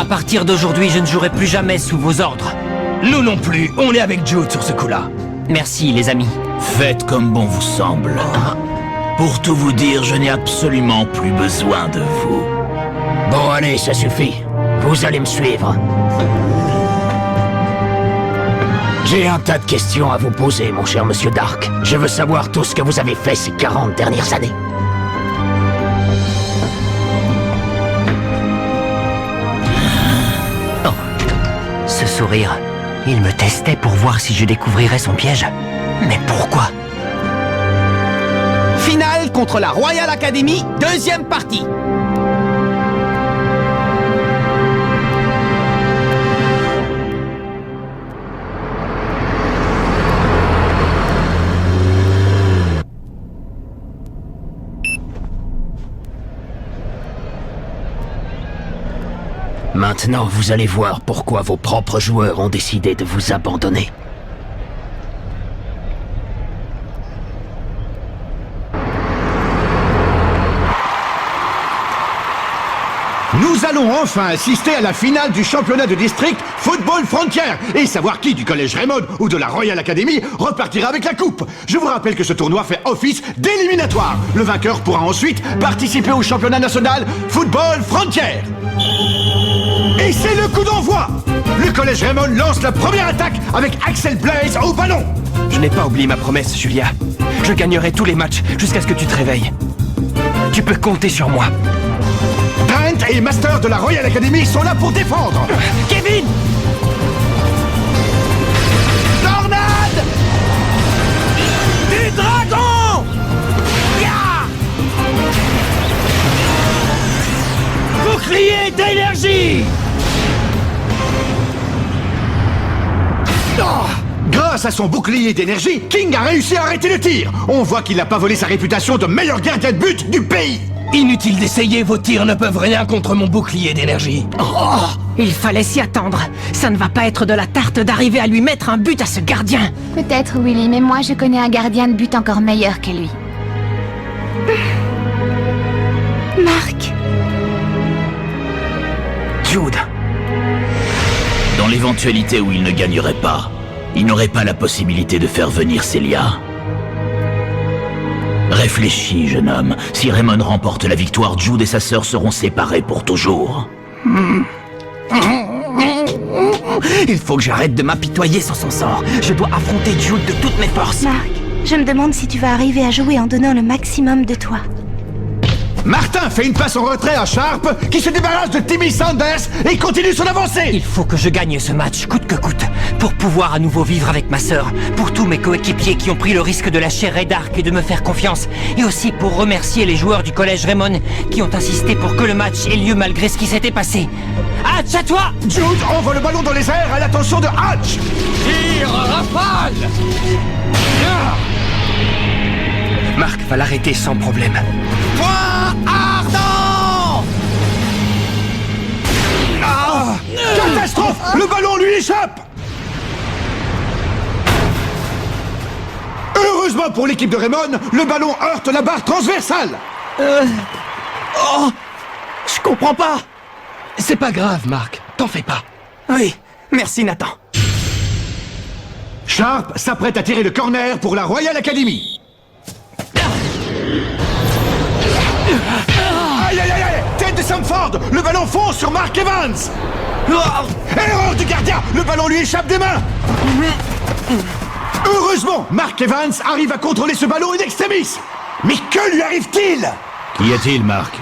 partir d'aujourd'hui, je ne jouerai plus jamais sous vos ordres. Nous non plus, on est avec Jude sur ce coup-là. Merci, les amis. Faites comme bon vous semble. Pour tout vous dire, je n'ai absolument plus besoin de vous. Bon, allez, ça suffit. Vous allez me suivre. J'ai un tas de questions à vous poser, mon cher monsieur Dark. Je veux savoir tout ce que vous avez fait ces 40 dernières années. Oh, ce sourire. Il me testait pour voir si je découvrirais son piège. Mais pourquoi? Finale contre la Royal Academy, deuxième partie. Maintenant, vous allez voir pourquoi vos propres joueurs ont décidé de vous abandonner. Nous allons enfin assister à la finale du championnat de district Football Frontier et savoir qui du collège Raymond ou de la Royal Academy repartira avec la coupe. Je vous rappelle que ce tournoi fait office d'éliminatoire. Le vainqueur pourra ensuite participer au championnat national Football Frontier. Et c'est le coup d'envoi. Le collège Raymond lance la première attaque avec Axel Blaze au ballon. Je n'ai pas oublié ma promesse, Julia. Je gagnerai tous les matchs jusqu'à ce que tu te réveilles. Tu peux compter sur moi. Brent et Master de la Royal Academy sont là pour défendre. Kevin! Tornade! Du dragon! Ya! Bouclier d'énergie! Oh! Grâce à son bouclier d'énergie, King a réussi à arrêter le tir. On voit qu'il n'a pas volé sa réputation de meilleur gardien de but du pays. Inutile d'essayer, vos tirs ne peuvent rien contre mon bouclier d'énergie. Oh, il fallait s'y attendre. Ça ne va pas être de la tarte d'arriver à lui mettre un but à ce gardien. Peut-être, Willy, mais moi je connais un gardien de but encore meilleur que lui. Marc. Jude. Dans l'éventualité où il ne gagnerait pas, il n'aurait pas la possibilité de faire venir Célia. Réfléchis, jeune homme. Si Raymond remporte la victoire, Jude et sa sœur seront séparés pour toujours. Il faut que j'arrête de m'apitoyer sur son sort. Je dois affronter Jude de toutes mes forces. Marc, je me demande si tu vas arriver à jouer en donnant le maximum de toi. Martin fait une passe en retrait à Sharp qui se débarrasse de Timmy Sanders et continue son avancée. Il faut que je gagne ce match, coûte que coûte, pour pouvoir à nouveau vivre avec ma sœur, pour tous mes coéquipiers qui ont pris le risque de lâcher Red Ark et de me faire confiance, et aussi pour remercier les joueurs du collège Raymond qui ont insisté pour que le match ait lieu malgré ce qui s'était passé. Hatch, à toi! Jude envoie le ballon dans les airs à l'attention de Hatch. Tire rafale! Marc va l'arrêter sans problème. Point ardent! Ah! Catastrophe! Le ballon lui échappe. Heureusement pour l'équipe de Raymond, le ballon heurte la barre transversale. Oh! Je comprends pas! C'est pas grave, Marc. T'en fais pas. Oui, merci, Nathan. Sharp s'apprête à tirer le corner pour la Royal Academy. Aïe aïe aïe aïe! Tête de Samford! Le ballon fonce sur Mark Evans! Erreur du gardien! Le ballon lui échappe des mains! Heureusement, Mark Evans arrive à contrôler ce ballon in extremis! Mais que lui arrive-t-il? Qu'y a-t-il, Marc?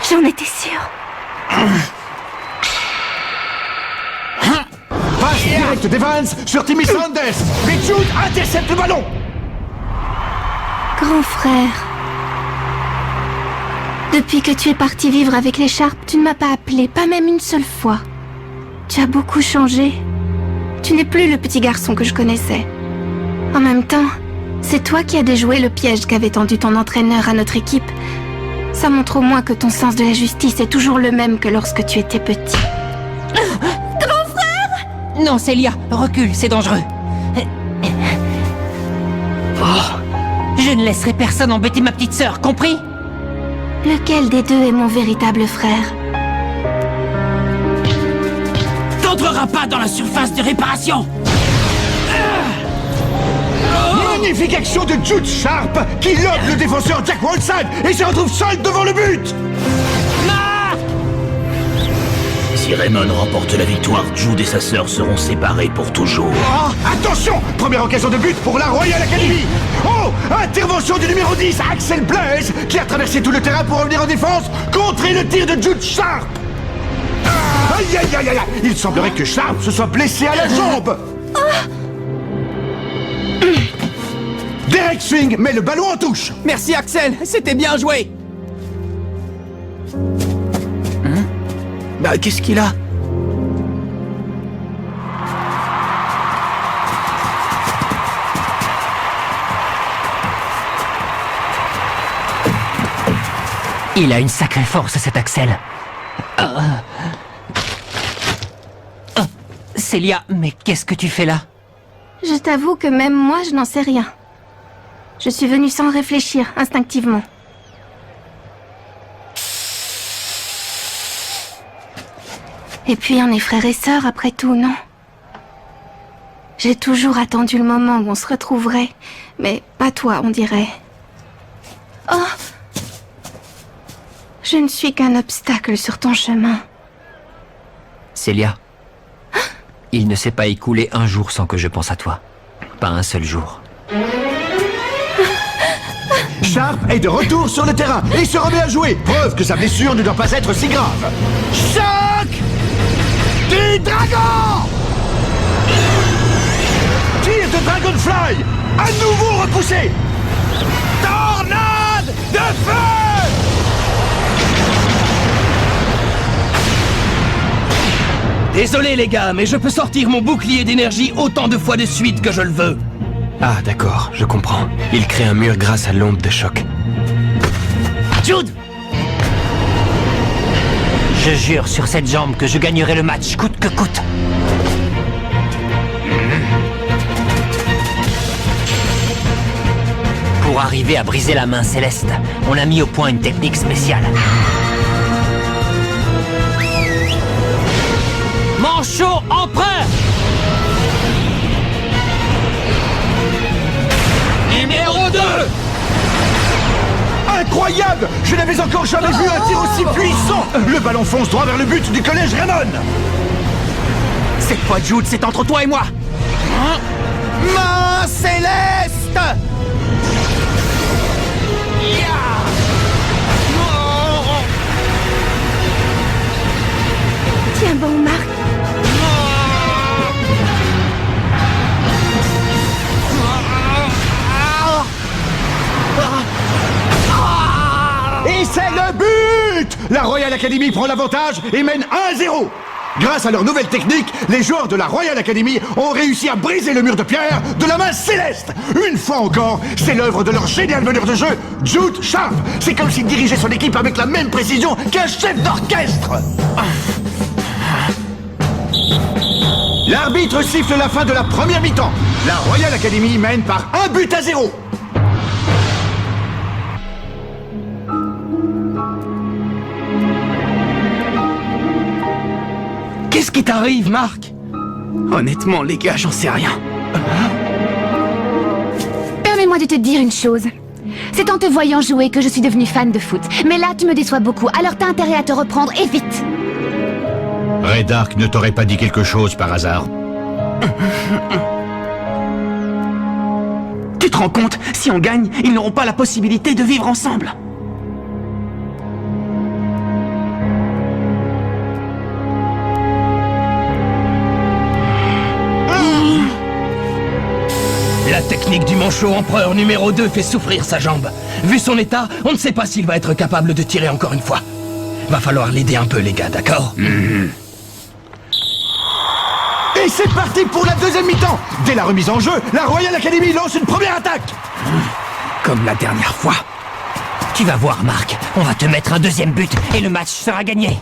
J'en étais sûre. Passe directe d'Evans sur Timmy Sanders! Mais Jude intercepte le ballon! Grand frère. Depuis que tu es parti vivre avec les Sharp, tu ne m'as pas appelé, pas même une seule fois. Tu as beaucoup changé. Tu n'es plus le petit garçon que je connaissais. En même temps, c'est toi qui as déjoué le piège qu'avait tendu ton entraîneur à notre équipe. Ça montre au moins que ton sens de la justice est toujours le même que lorsque tu étais petit. Grand frère! Non, Célia, recule, c'est dangereux. Je ne laisserai personne embêter ma petite sœur, compris? Lequel des deux est mon véritable frère? n'entrera pas dans la surface de réparation. Magnifique action de Jude Sharp qui lobe le défenseur Jack Wallside et se retrouve seul devant le but. Si Raymond remporte la victoire, Jude et sa sœur seront séparés pour toujours. Oh, attention! Première occasion de but pour la Royal Academy. Oh! Intervention du numéro 10, Axel Blaise, qui a traversé tout le terrain pour revenir en défense, contrer le tir de Jude Sharp. Aïe aïe aïe aïe! Il semblerait que Sharp se soit blessé à la jambe. Derek Swing met le ballon en touche. Merci Axel, c'était bien joué. Bah, qu'est-ce qu'il a? Il a une sacrée force, cet Axel. Célia, mais qu'est-ce que tu fais là? Je t'avoue que même moi, je n'en sais rien. Je suis venue sans réfléchir, instinctivement. Et puis on est frères et sœurs après tout, non? J'ai toujours attendu le moment où on se retrouverait, mais pas toi, on dirait. Oh! Je ne suis qu'un obstacle sur ton chemin. Célia, il ne s'est pas écoulé un jour sans que je pense à toi. Pas un seul jour. Sharp est de retour sur le terrain et se remet à jouer. Preuve que sa blessure ne doit pas être si grave. Choc du dragon! Tir de Dragonfly! À nouveau repoussé! Tornade de feu! Désolé les gars, mais je peux sortir mon bouclier d'énergie autant de fois de suite que je le veux. Ah, d'accord, je comprends. Il crée un mur grâce à l'onde de choc. Jude! Je jure sur cette jambe que je gagnerai le match, coûte que coûte. Pour arriver à briser la main céleste, on a mis au point une technique spéciale. Manchot empereur! Numéro 2! Incroyable! Je n'avais encore jamais vu un tir aussi puissant! Le ballon fonce droit vers le but du collège Raymond! Cette fois, Jude, c'est entre toi et moi. Main céleste! Tiens bon, Marc. Et c'est le but! La Royal Academy prend l'avantage et mène 1-0. Grâce à leur nouvelle technique, les joueurs de la Royal Academy ont réussi à briser le mur de pierre de la main céleste. Une fois encore, c'est l'œuvre de leur génial meneur de jeu, Jude Sharp. C'est comme s'il dirigeait son équipe avec la même précision qu'un chef d'orchestre. L'arbitre siffle la fin de la première mi-temps. La Royal Academy mène par 1-0. Qu'est-ce qui t'arrive, Marc? Honnêtement, les gars, j'en sais rien. Permets-moi de te dire une chose. C'est en te voyant jouer que je suis devenue fan de foot. Mais là, tu me déçois beaucoup, alors t'as intérêt à te reprendre et vite. Ray Dark ne t'aurait pas dit quelque chose par hasard? Tu te rends compte? Si on gagne, ils n'auront pas la possibilité de vivre ensemble. La technique du manchot empereur numéro 2 fait souffrir sa jambe. Vu son état, on ne sait pas s'il va être capable de tirer encore une fois. Va falloir l'aider un peu, les gars, d'accord? Et c'est parti pour la deuxième mi-temps. Dès la remise en jeu, la Royal Academy lance une première attaque. Comme la dernière fois. Tu vas voir, Marc. On va te mettre un deuxième but et le match sera gagné.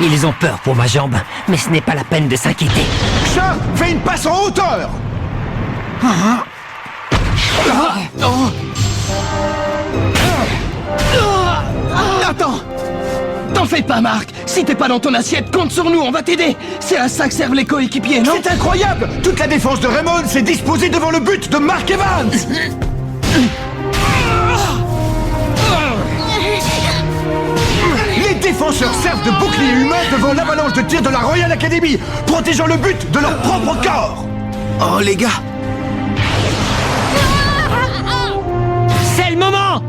Ils ont peur pour ma jambe, mais ce n'est pas la peine de s'inquiéter. Sharp fait une passe en hauteur. Attends, T'en fais pas, Marc. Si t'es pas dans ton assiette, compte sur nous, on va t'aider. C'est à ça que servent les coéquipiers, non? C'est incroyable! Toute la défense de Raymond s'est disposée devant le but de Mark Evans! Les défenseurs servent de bouclier humain devant l'avalanche de tirs de la Royal Academy, protégeant le but de leur propre corps! Oh, les gars! C'est le moment!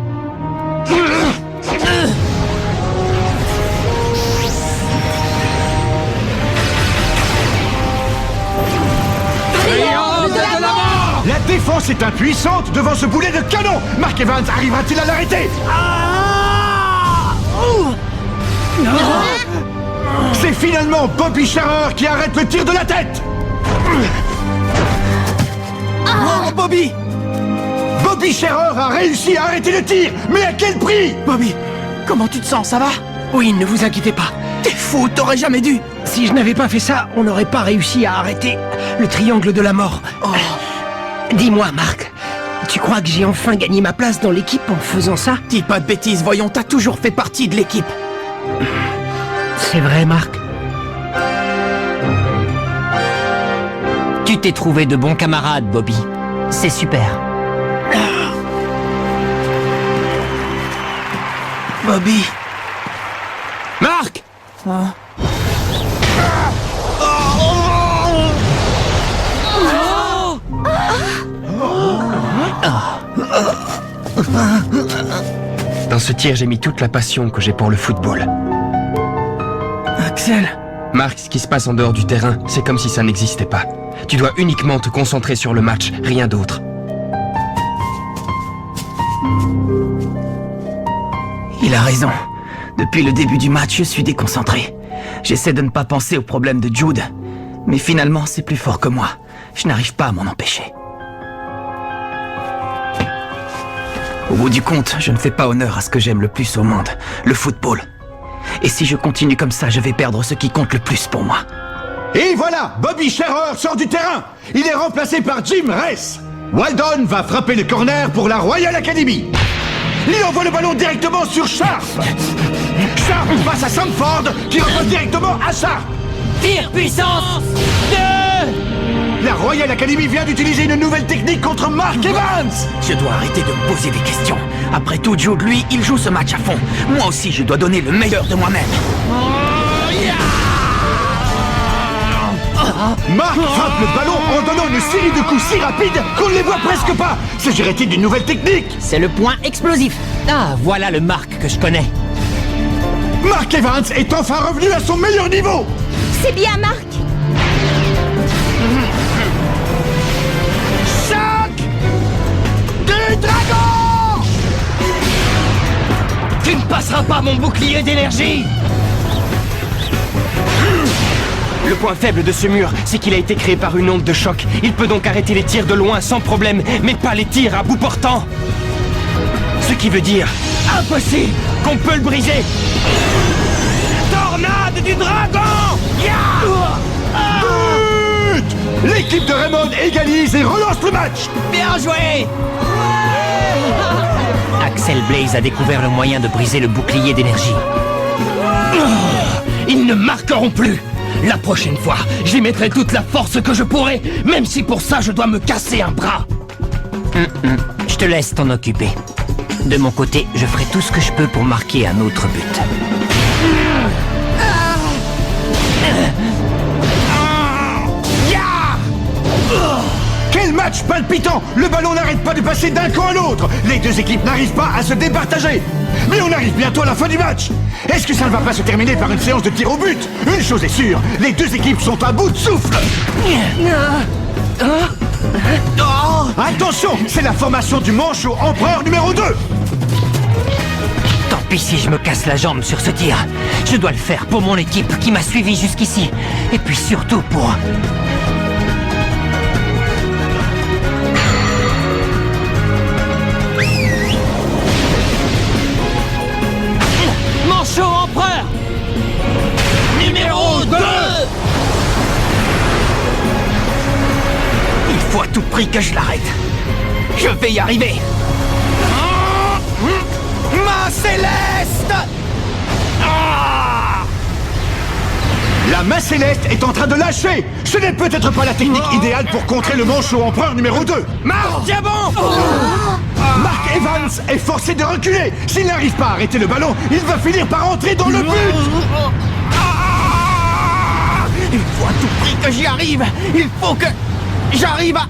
La défense est impuissante devant ce boulet de canon! Mark Evans arrivera-t-il à l'arrêter? C'est finalement Bobby Scherer qui arrête le tir de la tête! Oh, Bobby! Bobby Scherer a réussi à arrêter le tir, mais à quel prix? Bobby, comment tu te sens, ça va? Oui, ne vous inquiétez pas. T'es fou, t'aurais jamais dû! Si je n'avais pas fait ça, on n'aurait pas réussi à arrêter le triangle de la mort. Oh. Dis-moi, Marc, tu crois que j'ai enfin gagné ma place dans l'équipe en faisant ça? Dis pas de bêtises, voyons, t'as toujours fait partie de l'équipe. C'est vrai, Marc. Tu t'es trouvé de bons camarades, Bobby. C'est super. Bobby. Marc! Dans ce tir, j'ai mis toute la passion que j'ai pour le football. Axel. Marc, ce qui se passe en dehors du terrain, c'est comme si ça n'existait pas. Tu dois uniquement te concentrer sur le match, rien d'autre. Il a raison. Depuis le début du match, je suis déconcentré. J'essaie de ne pas penser aux problèmes de Jude, mais finalement, c'est plus fort que moi. Je n'arrive pas à m'en empêcher. Au bout du compte, je ne fais pas honneur à ce que j'aime le plus au monde, le football. Et si je continue comme ça, je vais perdre ce qui compte le plus pour moi. Et voilà, Bobby Scherer sort du terrain. Il est remplacé par Jim Ress. Waldon va frapper le corner pour la Royal Academy. Il envoie le ballon directement sur Sharp. Sharp passe à Sanford, qui renvoie directement à Sharp. Tir puissance 2! La Royal Academy vient d'utiliser une nouvelle technique contre Mark Evans. Je dois arrêter de me poser des questions. Après tout, Jude, lui, il joue ce match à fond. Moi aussi, je dois donner le meilleur de moi-même. Mark frappe le ballon en donnant une série de coups si rapides qu'on ne les voit presque pas. S'agirait-il d'une nouvelle technique? C'est le point explosif. Ah, voilà le Marc que je connais. Mark Evans est enfin revenu à son meilleur niveau. C'est bien, Marc. Choc du dragon! Tu ne passeras pas mon bouclier d'énergie! Le point faible de ce mur, c'est qu'il a été créé par une onde de choc. Il peut donc arrêter les tirs de loin sans problème, mais pas les tirs à bout portant. Ce qui veut dire impossible qu'on peut le briser. Tornade du dragon! But! L'équipe de Raymond égalise et relance le match. Bien joué! Axel Blaze a découvert le moyen de briser le bouclier d'énergie. Ils ne marqueront plus! La prochaine fois, j'y mettrai toute la force que je pourrai, même si pour ça je dois me casser un bras. Je te laisse t'en occuper. De mon côté, je ferai tout ce que je peux pour marquer un autre but. Quel match palpitant! Le ballon n'arrête pas de passer d'un camp à l'autre. Les deux équipes n'arrivent pas à se départager. Mais on arrive bientôt à la fin du match. Est-ce que ça ne va pas se terminer par une séance de tir au but? Une chose est sûre, les deux équipes sont à bout de souffle. Attention, c'est la formation du manchot empereur numéro 2. Tant pis si je me casse la jambe sur ce tir. Je dois le faire pour mon équipe qui m'a suivi jusqu'ici. Et puis surtout pour... Manchot empereur numéro 2. Il faut à tout prix que je l'arrête. Je vais y arriver. Ma Céleste! La main céleste est en train de lâcher. Ce n'est peut-être pas la technique idéale pour contrer le manchot empereur numéro 2. Marc Diamant! Mark Evans est forcé de reculer. S'il n'arrive pas à arrêter le ballon, il va finir par entrer dans le but. Il faut à tout prix que j'y arrive. Il faut que j'arrive à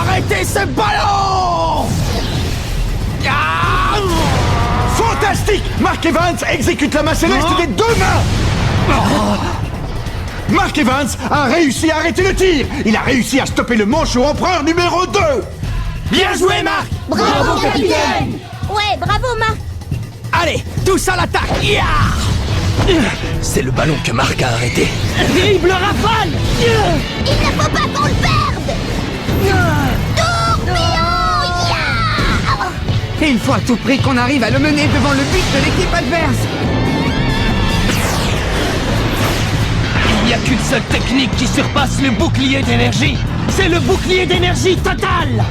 arrêter ce ballon. Fantastique! Mark Evans exécute la main céleste des deux mains. Mark Evans a réussi à arrêter le tir. Il a réussi à stopper le manchot empereur numéro 2. Bien joué, Marc! Bravo, capitaine! Ouais, bravo, Marc! Allez, tous à l'attaque. C'est le ballon que Marc a arrêté. Vive le rafale! Il ne faut pas qu'on le perde! Tourbillon! Et il faut à tout prix qu'on arrive à le mener devant le but de l'équipe adverse. Il n'y a qu'une seule technique qui surpasse le bouclier d'énergie. C'est le bouclier d'énergie total.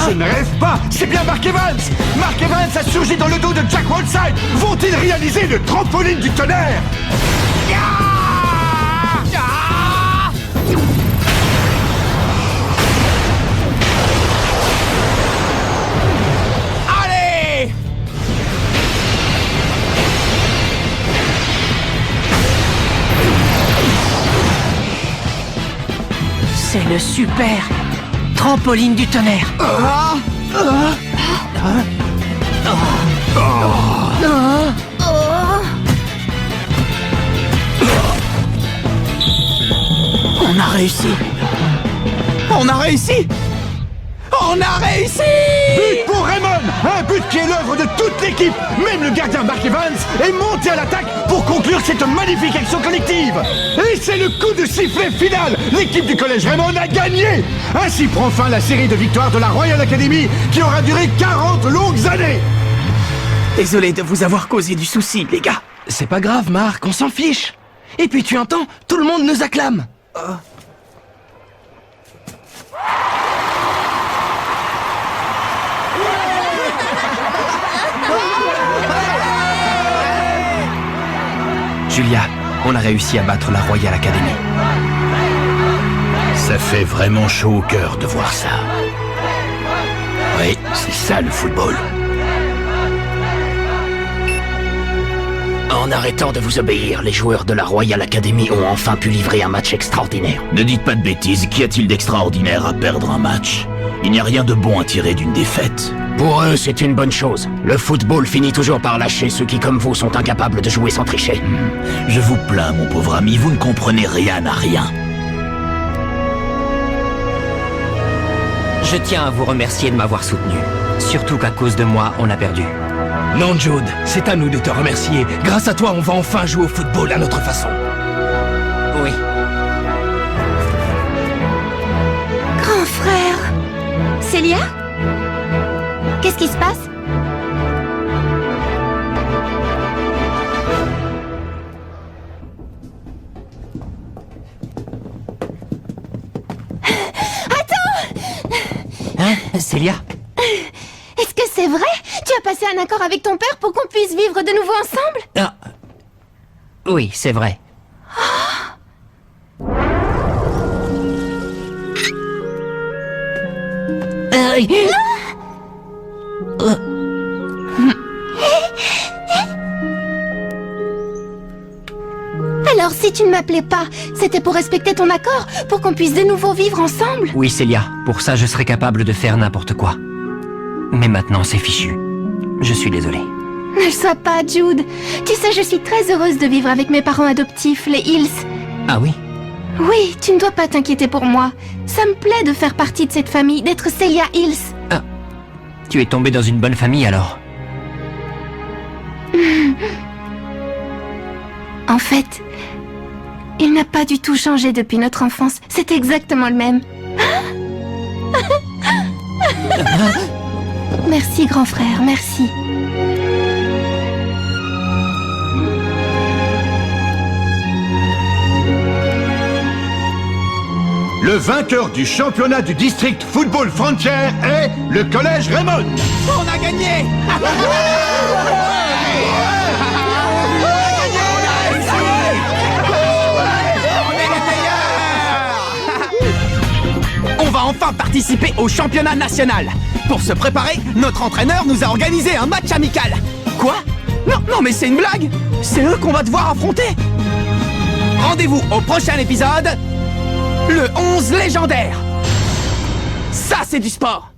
Je ne rêve pas, c'est bien Mark Evans. Mark Evans a surgi dans le dos de Jack Whiteside. Vont-ils réaliser le trampoline du tonnerre? Allez! C'est le super trampoline du tonnerre. On a réussi. On a réussi. On a réussi. But pour Raymond. Un but qui est l'œuvre de toute l'équipe. Même le gardien Mark Evans est monté à l'attaque pour conclure cette magnifique action collective. Et c'est le coup de sifflet final. L'équipe du collège Raymond a gagné. Ainsi prend fin la série de victoires de la Royal Academy qui aura duré 40 longues années. Désolé de vous avoir causé du souci, les gars. C'est pas grave, Marc, on s'en fiche. Et puis tu entends, tout le monde nous acclame. Julia, on a réussi à battre la Royal Academy. Ça fait vraiment chaud au cœur de voir ça. Oui, c'est ça le football. En arrêtant de vous obéir, les joueurs de la Royal Academy ont enfin pu livrer un match extraordinaire. Ne dites pas de bêtises, qu'y a-t-il d'extraordinaire à perdre un match? Il n'y a rien de bon à tirer d'une défaite. Pour eux, c'est une bonne chose. Le football finit toujours par lâcher ceux qui, comme vous, sont incapables de jouer sans tricher. Je vous plains, mon pauvre ami, vous ne comprenez rien à rien. Je tiens à vous remercier de m'avoir soutenu. Surtout qu'à cause de moi, on a perdu. Non, Jude, c'est à nous de te remercier. Grâce à toi, on va enfin jouer au football à notre façon. Oui. Grand frère. Célia? Qu'est-ce qui se passe? Hein, Célia? Est-ce que c'est vrai? Tu as passé un accord avec ton père pour qu'on puisse vivre de nouveau ensemble? Ah. Oui, c'est vrai. Alors si tu ne m'appelais pas, c'était pour respecter ton accord? Pour qu'on puisse de nouveau vivre ensemble? Oui, Célia, pour ça je serais capable de faire n'importe quoi. Mais maintenant, c'est fichu. Je suis désolé. Ne le sois pas, Jude. Tu sais, je suis très heureuse de vivre avec mes parents adoptifs, les Hills. Ah oui? Oui, tu ne dois pas t'inquiéter pour moi. Ça me plaît de faire partie de cette famille, d'être Célia Hills. Ah. Tu es tombée dans une bonne famille alors? En fait, il n'a pas du tout changé depuis notre enfance. C'est exactement le même. Merci, grand frère, merci. Le vainqueur du championnat du district Football Frontier est le Collège Raymond. On a gagné. On va enfin participer au championnat national. Pour se préparer, notre entraîneur nous a organisé un match amical. Quoi? Non mais c'est une blague. C'est eux qu'on va devoir affronter. Rendez-vous au prochain épisode, le 11 légendaire. Ça c'est du sport.